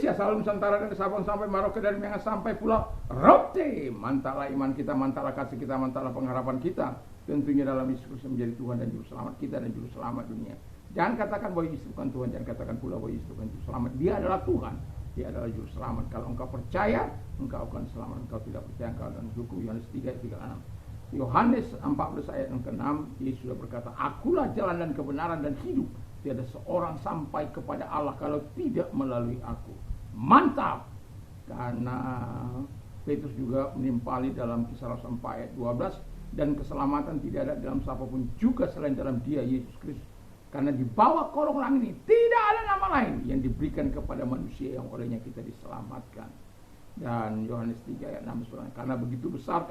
Indonesia, selalu Nusantara dari Sabang sampai Maroke, dari Miangas sampai Pulau Rote. Mantalah iman kita, mantalah kasih kita, mantalah pengharapan kita. Tentunya dalam Yesus Kristus menjadi Tuhan dan Juru Selamat kita dan Juru Selamat dunia. Jangan katakan bahwa Yesus bukan Tuhan, jangan katakan pula bahwa Yesus bukan Juru Selamat. Dia adalah Tuhan, Dia adalah Juru Selamat. Kalau engkau percaya, engkau akan selamat. Engkau tidak percaya, engkau akan dihukum. Yohanes 3 ayat 36. Yohanes 14 ayat yang ke-6, Yesus sudah berkata, akulah jalan dan kebenaran dan hidup. Tiada seorang sampai kepada Allah kalau tidak melalui aku. Mantap! Karena Petrus juga menimpali dalam Kisah Rasul 4 ayat 12, dan keselamatan tidak ada dalam siapapun juga selain dalam Dia, Yesus Kristus. Karena di bawah kolong langit ini tidak ada nama lain yang diberikan kepada manusia yang olehnya kita diselamatkan. Dan Yohanes 3 ayat 6, karena begitu besar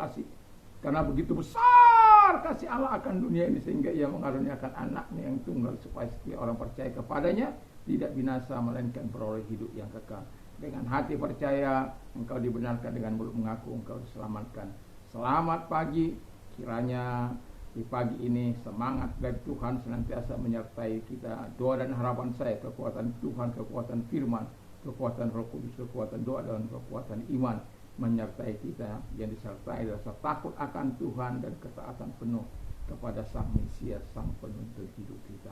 kasih Allah akan dunia ini, sehingga Ia mengaruniakan anaknya yang tunggal, supaya setiap orang percaya kepadanya tidak binasa melainkan beroleh hidup yang kekal. Dengan hati percaya engkau dibenarkan, dengan mulut mengaku engkau diselamatkan. Selamat pagi. Kiranya di pagi ini semangat dari Tuhan senantiasa menyertai kita. Doa dan harapan saya, kekuatan Tuhan, kekuatan firman, kekuatan Roh Kudus, kekuatan doa dan kekuatan iman menyertai kita, yang disertai rasa takut akan Tuhan dan ketaatan penuh kepada Sang Mesias, Sang Penuntut hidup kita.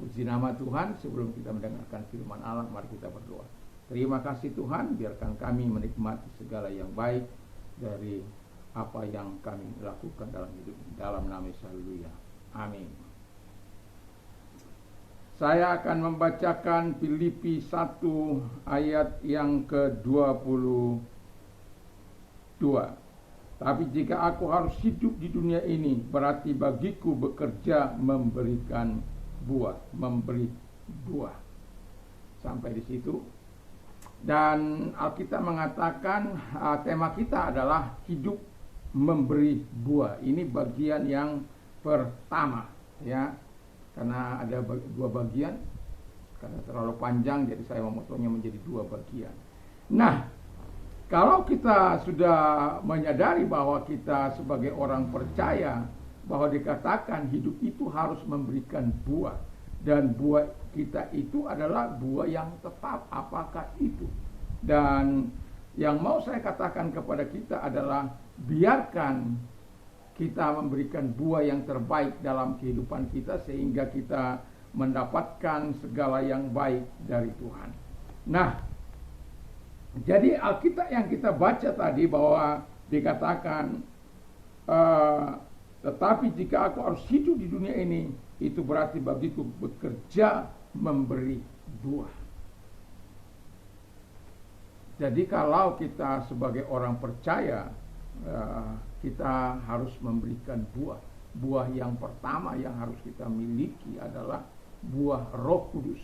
Puji nama Tuhan. Sebelum kita mendengarkan firman Allah, mari kita berdoa. Terima kasih Tuhan, biarkan kami menikmati segala yang baik dari apa yang kami lakukan dalam hidup, dalam nama Yesus. Haleluya. Amin. Saya akan membacakan Filipi 1 ayat yang ke-22. Tapi jika aku harus hidup di dunia ini, berarti bagiku bekerja memberikan buah, memberi buah. Sampai di situ. Dan Alkitab mengatakan tema kita adalah hidup memberi buah. Ini bagian yang pertama, ya. Karena ada dua bagian, karena terlalu panjang, jadi saya memotongnya menjadi dua bagian. Nah, kalau kita sudah menyadari bahwa kita sebagai orang percaya, bahwa dikatakan hidup itu harus memberikan buah, dan buah kita itu adalah buah yang tetap. Apakah itu? Dan yang mau saya katakan kepada kita adalah, biarkan kita memberikan buah yang terbaik dalam kehidupan kita, sehingga kita mendapatkan segala yang baik dari Tuhan. Nah, jadi Alkitab yang kita baca tadi bahwa dikatakan, tetapi jika aku harus hidup di dunia ini, itu berarti bagiku bekerja memberi buah. Jadi kalau kita sebagai orang percaya, kita harus memberikan buah. Buah yang pertama yang harus kita miliki adalah buah Roh Kudus,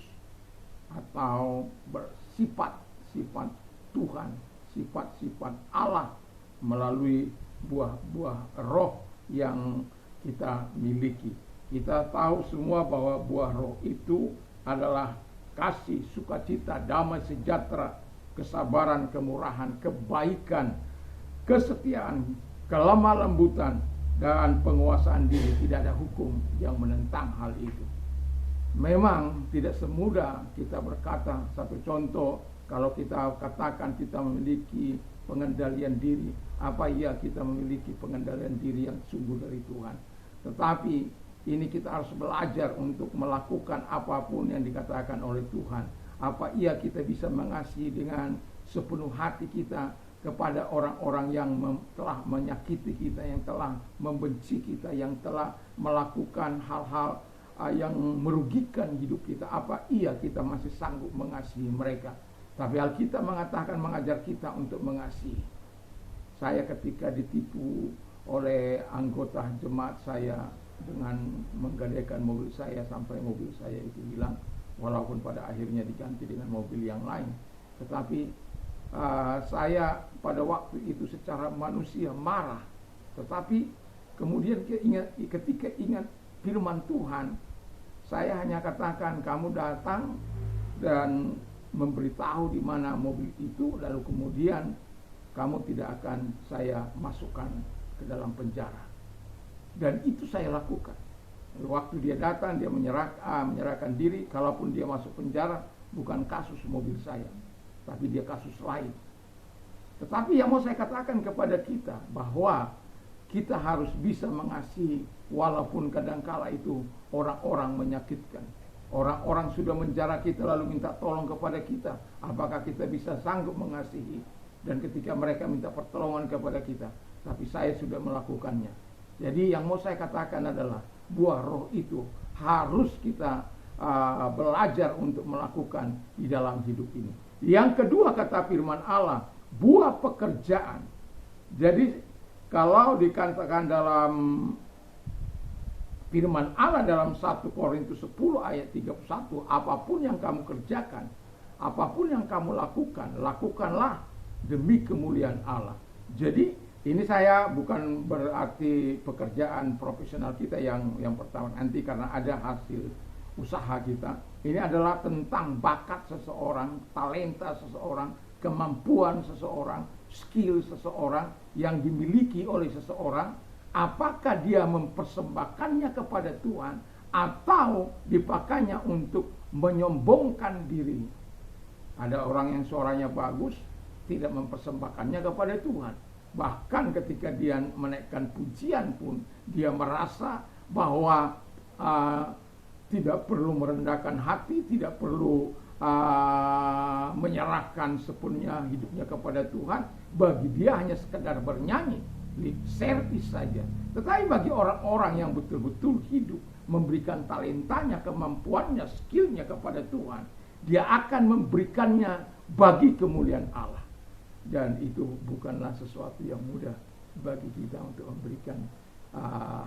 atau bersifat-sifat Tuhan, sifat-sifat Allah melalui buah-buah roh yang kita miliki. Kita tahu semua bahwa buah roh itu adalah kasih, sukacita, damai sejahtera, kesabaran, kemurahan, kebaikan, kesetiaan, kelemah lembutan, dan penguasaan diri. Tidak ada hukum yang menentang hal itu. Memang tidak semudah kita berkata. Satu contoh, kalau kita katakan kita memiliki pengendalian diri, apa iya kita memiliki pengendalian diri yang sungguh dari Tuhan? Tetapi ini kita harus belajar untuk melakukan apapun yang dikatakan oleh Tuhan. Apa iya kita bisa mengasihi dengan sepenuh hati kita kepada orang-orang yang telah menyakiti kita, yang telah membenci kita, yang telah melakukan hal-hal yang merugikan hidup kita? Apa iya kita masih sanggup mengasihi mereka? Tapi Alkitab mengatakan, mengajar kita untuk mengasihi. Saya ketika ditipu oleh anggota jemaat saya dengan menggadaikan mobil saya, sampai mobil saya itu hilang, walaupun pada akhirnya diganti dengan mobil yang lain. Tetapi saya pada waktu itu secara manusia marah. Tetapi kemudian ketika ingat firman Tuhan, saya hanya katakan, kamu datang dan memberitahu di mana mobil itu, lalu kemudian kamu tidak akan saya masukkan ke dalam penjara. Dan itu saya lakukan. Waktu dia datang, dia menyerahkan diri. Kalaupun dia masuk penjara, bukan kasus mobil saya, tapi dia kasus lain. Tetapi yang mau saya katakan kepada kita bahwa kita harus bisa mengasihi walaupun kadangkala itu orang-orang menyakitkan. Orang-orang sudah menjara kita lalu minta tolong kepada kita. Apakah kita bisa sanggup mengasihi? Dan ketika mereka minta pertolongan kepada kita, tapi saya sudah melakukannya. Jadi yang mau saya katakan adalah buah roh itu harus kita belajar untuk melakukan di dalam hidup ini. Yang kedua kata firman Allah, buah pekerjaan. Jadi kalau dikatakan dalam firman Allah dalam 1 Korintus 10 ayat 31, apapun yang kamu kerjakan, apapun yang kamu lakukan, lakukanlah demi kemuliaan Allah. Jadi ini saya bukan berarti pekerjaan profesional kita yang pertama nanti karena ada hasil usaha kita. Ini adalah tentang bakat seseorang, talenta seseorang, kemampuan seseorang, skill seseorang yang dimiliki oleh seseorang. Apakah dia mempersembahkannya kepada Tuhan atau dipakainya untuk menyombongkan diri. Ada orang yang suaranya bagus, tidak mempersembahkannya kepada Tuhan. Bahkan ketika dia menaikkan pujian pun, dia merasa bahwa tidak perlu merendahkan hati, tidak perlu menyerahkan sepenuhnya hidupnya kepada Tuhan. Bagi dia hanya sekedar bernyanyi, lip service saja. Tetapi bagi orang-orang yang betul-betul hidup, memberikan talentanya, kemampuannya, skillnya kepada Tuhan, dia akan memberikannya bagi kemuliaan Allah. Dan itu bukanlah sesuatu yang mudah bagi kita untuk memberikan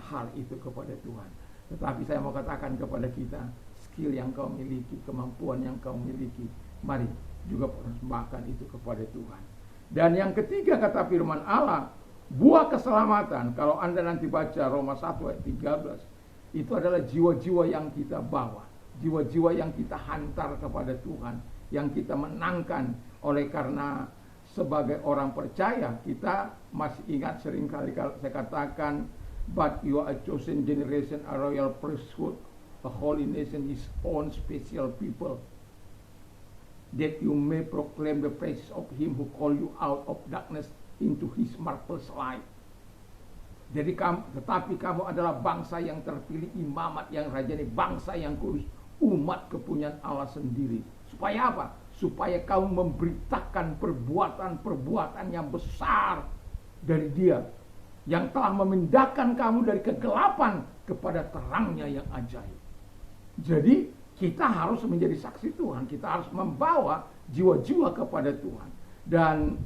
hal itu kepada Tuhan. Tetapi saya mau katakan kepada kita, skill yang kau miliki, kemampuan yang kau miliki, mari juga persembahkan itu kepada Tuhan. Dan yang ketiga kata firman Allah, buah keselamatan. Kalau Anda nanti baca Roma 1 ayat 13, itu adalah jiwa-jiwa yang kita bawa, jiwa-jiwa yang kita hantar kepada Tuhan, yang kita menangkan. Oleh karena sebagai orang percaya, kita masih ingat seringkali saya katakan, but you are a chosen generation, a royal priesthood, a holy nation, his own special people, that you may proclaim the praises of him who called you out of darkness into his marvelous light. Jadi tetapi kamu adalah bangsa yang terpilih, imamat yang rajani, bangsa yang kudus, umat kepunyaan Allah sendiri. Supaya apa? Supaya kamu memberitakan perbuatan-perbuatan yang besar dari Dia, yang telah memindahkan kamu dari kegelapan kepada terangnya yang ajaib. Jadi kita harus menjadi saksi Tuhan, kita harus membawa jiwa-jiwa kepada Tuhan. Dan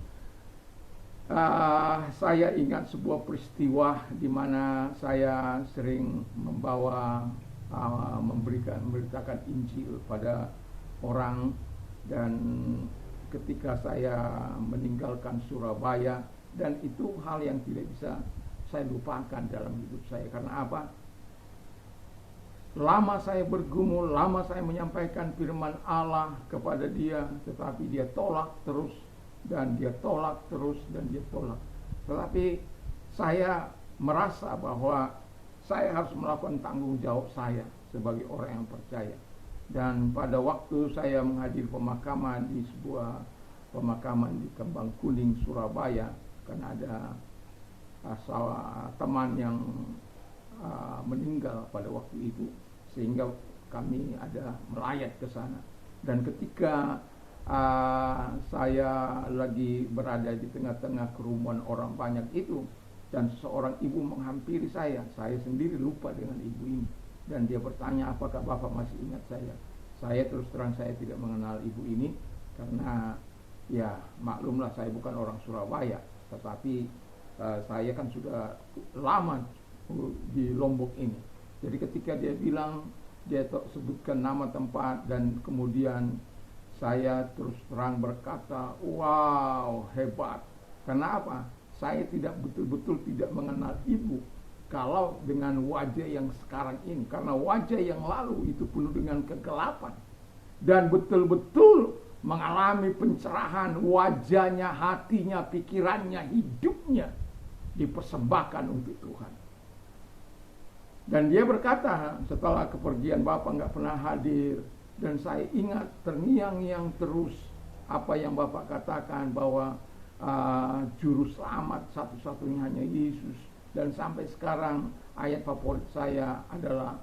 saya ingat sebuah peristiwa di mana saya sering memberitakan Injil pada orang. Dan ketika saya meninggalkan Surabaya, dan itu hal yang tidak bisa saya lupakan dalam hidup saya. Karena apa? Lama saya bergumul, lama saya menyampaikan firman Allah kepada dia, tetapi dia tolak terus, dan dia tolak terus, dan dia tolak. Tetapi saya merasa bahwa saya harus melakukan tanggung jawab saya sebagai orang yang percaya. Dan pada waktu saya menghadiri pemakaman di sebuah pemakaman di Kembang Kuning, Surabaya, karena ada teman yang meninggal pada waktu itu, sehingga kami ada melayat ke sana. Dan ketika saya lagi berada di tengah-tengah kerumunan orang banyak itu, dan seorang ibu menghampiri saya sendiri lupa dengan ibu ini. Dan dia bertanya, apakah Bapak masih ingat saya? Saya terus terang saya tidak mengenal ibu ini, karena ya maklumlah saya bukan orang Surabaya, tetapi saya kan sudah lama di Lombok ini. Jadi ketika dia bilang, dia sebutkan nama tempat, dan kemudian saya terus terang berkata, wow, hebat. Karena apa? Saya tidak betul-betul tidak mengenal ibu kalau dengan wajah yang sekarang ini. Karena wajah yang lalu itu penuh dengan kegelapan, dan betul-betul mengalami pencerahan. Wajahnya, hatinya, pikirannya, hidupnya dipersembahkan untuk Tuhan. Dan dia berkata, setelah kepergian Bapak nggak pernah hadir. Dan saya ingat terngiang-ngiang terus apa yang Bapak katakan bahwa juru selamat satu-satunya hanya Yesus. Dan sampai sekarang ayat favorit saya adalah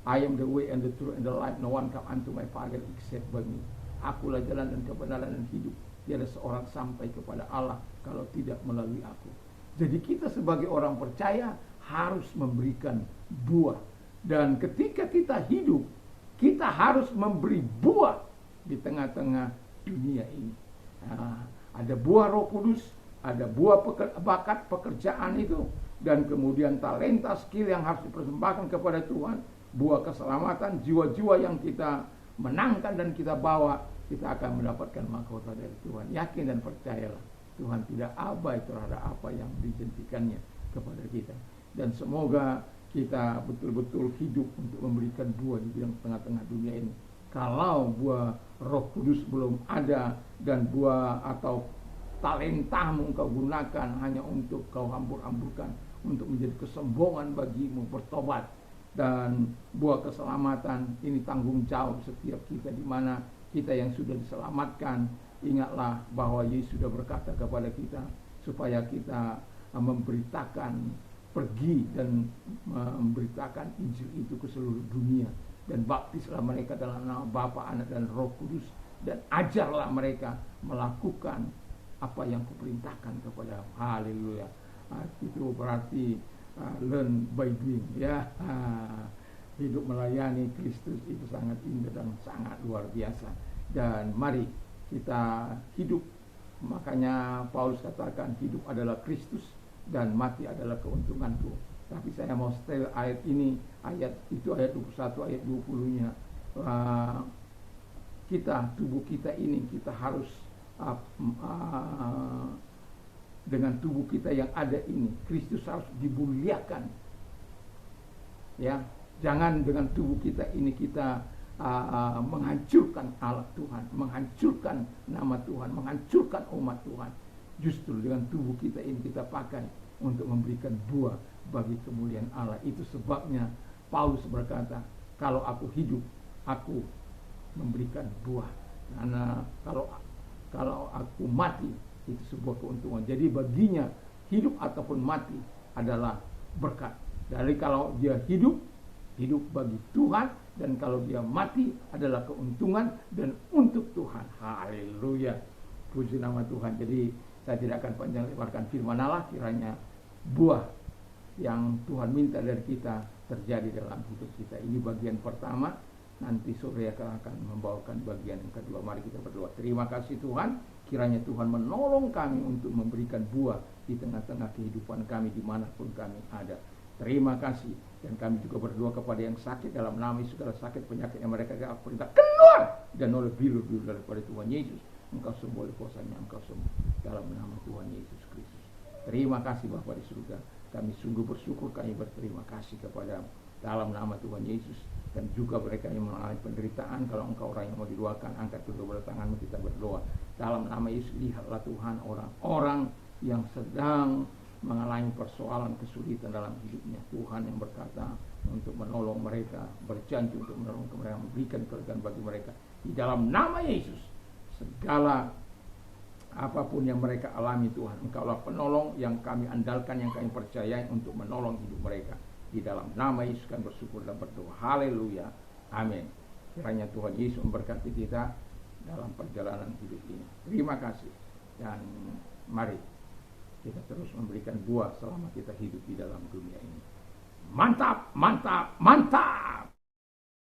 I am the way and the truth and the life, no one come unto my Father except by me. Akulah jalan dan kebenaran dan hidup. Tiada seorang sampai kepada Allah kalau tidak melalui aku. Jadi kita sebagai orang percaya harus memberikan buah. Dan ketika kita hidup, kita harus memberi buah di tengah-tengah dunia ini. Ada buah Roh Kudus, ada buah bakat pekerjaan itu, dan kemudian talenta, skill yang harus dipersembahkan kepada Tuhan, buah keselamatan, jiwa-jiwa yang kita menangkan dan kita bawa, kita akan mendapatkan mahkota dari Tuhan. Yakin dan percayalah, Tuhan tidak abai terhadap apa yang dijanjikannya kepada kita. Dan semoga kita betul-betul hidup untuk memberikan buah di bidang tengah-tengah dunia ini. Kalau buah Roh Kudus belum ada dan buah atau talentamu kau gunakan hanya untuk kau hambur-hamburkan untuk menjadi kesombongan bagimu, bertobat. Dan buah keselamatan ini tanggung jawab setiap kita, di mana kita yang sudah diselamatkan, ingatlah bahwa Yesus sudah berkata kepada kita supaya kita memberitakan, pergi dan memberitakan Injil itu ke seluruh dunia, dan baptislah mereka dalam nama Bapa, Anak dan Roh Kudus, dan ajarlah mereka melakukan apa yang kuperintahkan kepada. Haleluya. Itu berarti learn by doing, ya. Hidup melayani Kristus itu sangat indah dan sangat luar biasa. Dan mari kita hidup, makanya Paulus katakan hidup adalah Kristus dan mati adalah keuntunganku. Tapi saya mau setel ayat ini, ayat itu ayat 21, ayat 20-nya. Kita, tubuh kita ini, kita harus dengan tubuh kita yang ada ini, Kristus harus dimuliakan. Ya, jangan dengan tubuh kita ini kita menghancurkan Allah Tuhan, menghancurkan nama Tuhan, menghancurkan umat Tuhan. Justru dengan tubuh kita ini kita pakai untuk memberikan buah bagi kemuliaan Allah. Itu sebabnya Paulus berkata, kalau aku hidup, aku memberikan buah. Karena kalau aku mati, itu sebuah keuntungan. Jadi baginya hidup ataupun mati adalah berkat. Dari kalau dia hidup bagi Tuhan, dan kalau dia mati adalah keuntungan dan untuk Tuhan. Haleluya. Puji nama Tuhan. Jadi saya tidak akan panjang lebarkan firman Allah, kiranya buah yang Tuhan minta dari kita terjadi dalam hidup kita. Ini bagian pertama. Nanti sore akan membawakan bagian yang kedua. Mari kita berdoa. Terima kasih Tuhan, kiranya Tuhan menolong kami untuk memberikan buah di tengah-tengah kehidupan kami dimanapun kami ada. Terima kasih. Dan kami juga berdoa kepada yang sakit, dalam nama Yesus segala sakit penyakit yang mereka gak perintah keluar, dan oleh biru-biru daripada Tuhan Yesus. Engkau sembuh oleh kuasanya, engkau sembuh dalam nama Tuhan Yesus Kristus. Terima kasih Bapa di surga. Kami sungguh bersyukur, kami berterima kasih kepada dalam nama Tuhan Yesus. Dan juga mereka yang mengalami penderitaan, kalau engkau orang yang mau didoakan, angkat kedua tanganmu, kita berdoa. Dalam nama Yesus, lihatlah Tuhan orang-orang yang sedang mengalami persoalan kesulitan dalam hidupnya. Tuhan yang berkata untuk menolong mereka, berjanji untuk menolong mereka, memberikan kelegaan bagi mereka. Di dalam nama Yesus, segala apapun yang mereka alami Tuhan, engkaulah penolong yang kami andalkan, yang kami percayai untuk menolong hidup mereka. Di dalam nama Yesus kami bersyukur dan berdoa. Haleluya. Amin. Kiranya Tuhan Yesus memberkati kita dalam perjalanan hidup ini. Terima kasih. Dan mari kita terus memberikan buah selama kita hidup di dalam dunia ini. Mantap, mantap, mantap.